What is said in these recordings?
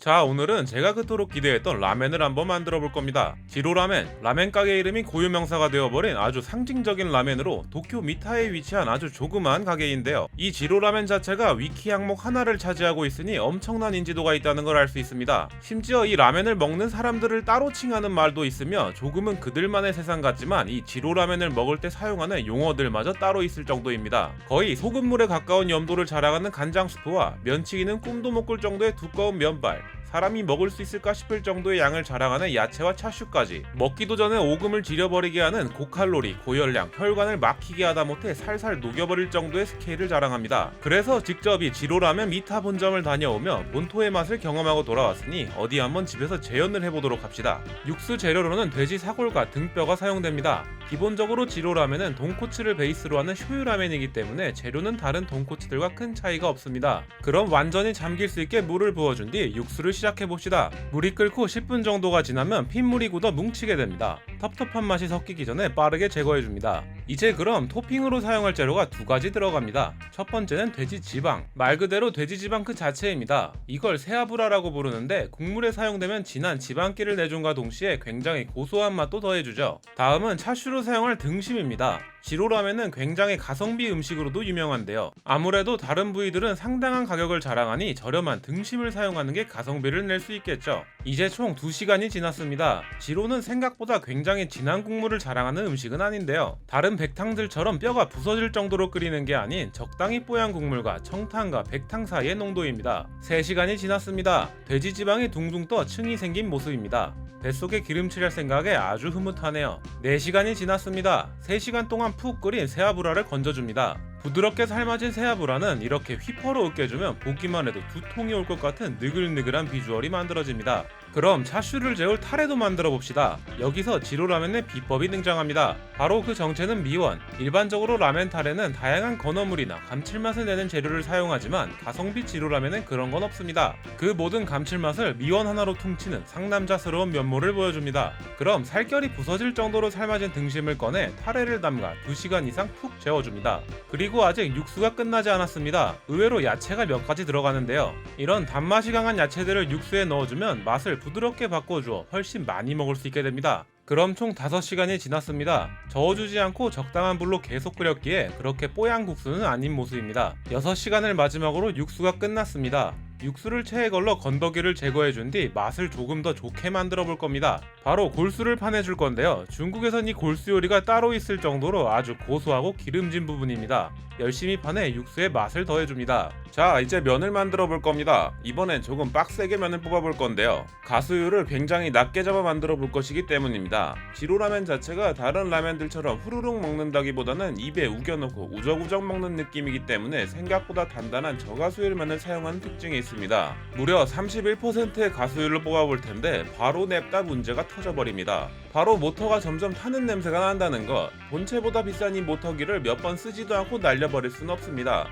자, 오늘은 제가 그토록 기대했던 라멘을 한번 만들어 볼 겁니다. 지로라멘, 라멘 가게 이름이 고유명사가 되어버린 아주 상징적인 라멘으로 도쿄 미타에 위치한 아주 조그만 가게인데요. 이 지로라멘 자체가 위키 항목 하나를 차지하고 있으니 엄청난 인지도가 있다는 걸 알 수 있습니다. 심지어 이 라멘을 먹는 사람들을 따로 칭하는 말도 있으며 조금은 그들만의 세상 같지만 이 지로라멘을 먹을 때 사용하는 용어들마저 따로 있을 정도입니다. 거의 소금물에 가까운 염도를 자랑하는 간장 스프와 면치기는 꿈도 못 꿀 정도의 두꺼운 면발, 사람이 먹을 수 있을까 싶을 정도의 양을 자랑하는 야채와 차슈까지, 먹기도 전에 오금을 지려버리게 하는 고칼로리, 고열량, 혈관을 막히게 하다 못해 살살 녹여버릴 정도의 스케일을 자랑합니다. 그래서 직접 이 지로라멘 미타 본점을 다녀오며 본토의 맛을 경험하고 돌아왔으니 어디 한번 집에서 재현을 해보도록 합시다. 육수 재료로는 돼지 사골과 등뼈가 사용됩니다. 기본적으로 지로라멘은 돈코츠를 베이스로 하는 쇼유라멘이기 때문에 재료는 다른 돈코츠들과 큰 차이가 없습니다. 그럼 완전히 잠길 수 있게 물을 부어준 뒤 육수를 시작해봅시다. 물이 끓고 10분 정도가 지나면 핏물이 굳어 뭉치게 됩니다. 텁텁한 맛이 섞이기 전에 빠르게 제거해줍니다. 이제 그럼 토핑으로 사용할 재료가 두 가지 들어갑니다. 첫 번째는 돼지 지방, 말 그대로 돼지 지방 그 자체입니다. 이걸 새아브라라고 부르는데 국물에 사용되면 진한 지방기를 내준과 동시에 굉장히 고소한 맛도 더해주죠. 다음은 차슈로 사용할 등심입니다. 지로라멘은 굉장히 가성비 음식으로도 유명한데요. 아무래도 다른 부위들은 상당한 가격을 자랑하니 저렴한 등심을 사용하는 게 가성비를 낼 수 있겠죠. 이제 총 2시간이 지났습니다. 지로는 생각보다 굉장히 진한 국물을 자랑하는 음식은 아닌데요. 다른 백탕들처럼 뼈가 부서질 정도로 끓이는 게 아닌 적당히 뽀얀 국물과 청탕과 백탕 사이의 농도입니다. 3시간이 지났습니다. 돼지 지방이 둥둥 떠 층이 생긴 모습입니다. 뱃속에 기름칠할 생각에 아주 흐뭇하네요. 4시간이 지났습니다. 3시간 동안 푹 끓인 새아브라를 건져줍니다. 부드럽게 삶아진 새아브라는 이렇게 휘퍼로 으깨주면 보기만 해도 두통이 올 것 같은 느글느글한 비주얼이 만들어집니다. 그럼 차슈를 재울 타레도 만들어 봅시다. 여기서 지로라멘의 비법이 등장합니다. 바로 그 정체는 미원. 일반적으로 라멘 타레는 다양한 건어물이나 감칠맛을 내는 재료를 사용하지만 가성비 지로라멘은 그런 건 없습니다. 그 모든 감칠맛을 미원 하나로 퉁치는 상남자스러운 면모를 보여줍니다. 그럼 살결이 부서질 정도로 삶아진 등심을 꺼내 타레를 담가 2시간 이상 푹 재워줍니다. 그리고 아직 육수가 끝나지 않았습니다. 의외로 야채가 몇 가지 들어가는데요. 이런 단맛이 강한 야채들을 육수에 넣어주면 맛을 부드럽게 바꿔주어 훨씬 많이 먹을 수 있게 됩니다. 그럼 총 5시간이 지났습니다. 저어주지 않고 적당한 불로 계속 끓였기에 그렇게 뽀얀 국수는 아닌 모습입니다. 6시간을 마지막으로 육수가 끝났습니다. 육수를 체에 걸러 건더기를 제거해준 뒤 맛을 조금 더 좋게 만들어 볼 겁니다. 바로 골수를 파내줄 건데요. 중국에선 이 골수 요리가 따로 있을 정도로 아주 고소하고 기름진 부분입니다. 열심히 파내 육수에 맛을 더해줍니다. 자, 이제 면을 만들어 볼 겁니다. 이번엔 조금 빡세게 면을 뽑아 볼 건데요. 가수율을 굉장히 낮게 잡아 만들어 볼 것이기 때문입니다. 지로라멘 자체가 다른 라멘들처럼 후루룩 먹는다기보다는 입에 우겨넣고 우적우적 먹는 느낌이기 때문에 생각보다 단단한 저가수율 면을 사용하는 특징이 있습니다. 무려 31%의 가수율을 뽑아볼 텐데 바로 냅다 문제가 터져버립니다. 바로 모터가 점점 타는 냄새가 난다는 것. 본체보다 비싼 이 모터기를 몇 번 쓰지도 않고 날려버릴 수는 없습니다.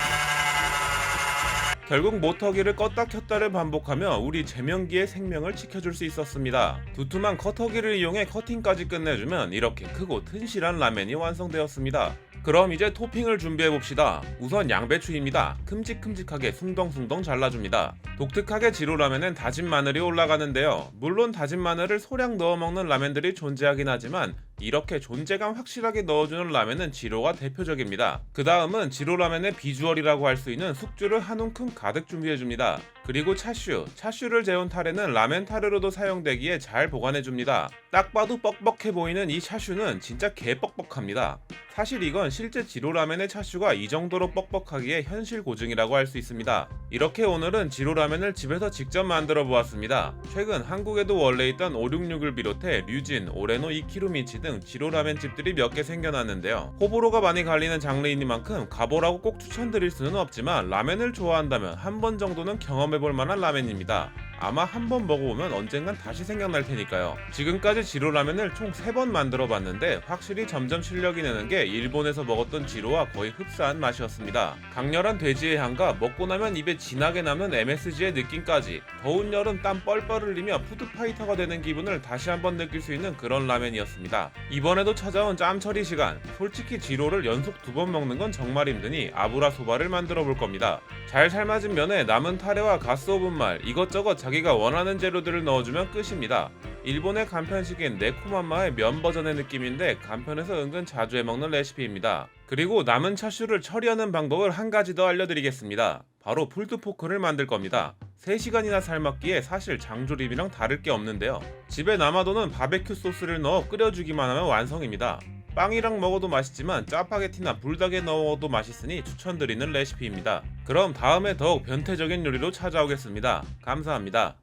결국 모터기를 껐다 켰다를 반복하며 우리 제면기의 생명을 지켜줄 수 있었습니다. 두툼한 커터기를 이용해 커팅까지 끝내주면 이렇게 크고 튼실한 라멘이 완성되었습니다. 그럼 이제 토핑을 준비해봅시다. 우선 양배추입니다. 큼직큼직하게 숭덩숭덩 잘라줍니다. 독특하게 지로라멘엔 다진 마늘이 올라가는데요. 물론 다진 마늘을 소량 넣어 먹는 라멘들이 존재하긴 하지만 이렇게 존재감 확실하게 넣어주는 라멘은 지로가 대표적입니다. 그 다음은 지로라멘의 비주얼이라고 할 수 있는 숙주를 한 움큼 가득 준비해줍니다. 그리고 차슈를 재운 타레는 라멘 타레로도 사용되기에 잘 보관해줍니다. 딱 봐도 뻑뻑해 보이는 이 차슈는 진짜 개뻑뻑합니다. 사실 이건 실제 지로라멘의 차슈가 이 정도로 뻑뻑하기에 현실 고증이라고 할 수 있습니다. 이렇게 오늘은 지로라멘을 집에서 직접 만들어 보았습니다. 최근 한국에도 원래 있던 566을 비롯해 류진, 오레노, 이키루미치 등 지로라멘 집들이 몇 개 생겨났는데요. 호불호가 많이 갈리는 장르이니만큼 가보라고 꼭 추천드릴 수는 없지만 라멘을 좋아한다면 한 번 정도는 경험해볼 만한 라멘입니다. 아마 한 번 먹어보면 언젠간 다시 생각날 테니까요. 지금까지 지로라멘을 총 3번 만들어 봤는데 확실히 점점 실력이 느는 게 일본에서 먹었던 지로와 거의 흡사한 맛이었습니다. 강렬한 돼지의 향과 먹고 나면 입에 진하게 남는 MSG의 느낌까지 더운 여름 땀 뻘뻘 흘리며 푸드파이터가 되는 기분을 다시 한번 느낄 수 있는 그런 라멘이었습니다. 이번에도 찾아온 짬처리 시간. 솔직히 지로를 연속 2번 먹는 건 정말 힘드니 아브라 소바를 만들어 볼 겁니다. 잘 삶아진 면에 남은 타레와 가스오븐말 이것저것 자기가 원하는 재료들을 넣어주면 끝입니다. 일본의 간편식인 네코맘마의 면 버전의 느낌인데 간편해서 은근 자주 해먹는 레시피입니다. 그리고 남은 차슈를 처리하는 방법을 한 가지 더 알려드리겠습니다. 바로 풀드포크를 만들 겁니다. 3시간이나 삶았기에 사실 장조림이랑 다를 게 없는데요. 집에 남아도는 바베큐 소스를 넣어 끓여주기만 하면 완성입니다. 빵이랑 먹어도 맛있지만 짜파게티나 불닭에 넣어도 맛있으니 추천드리는 레시피입니다. 그럼 다음에 더욱 변태적인 요리로 찾아오겠습니다. 감사합니다.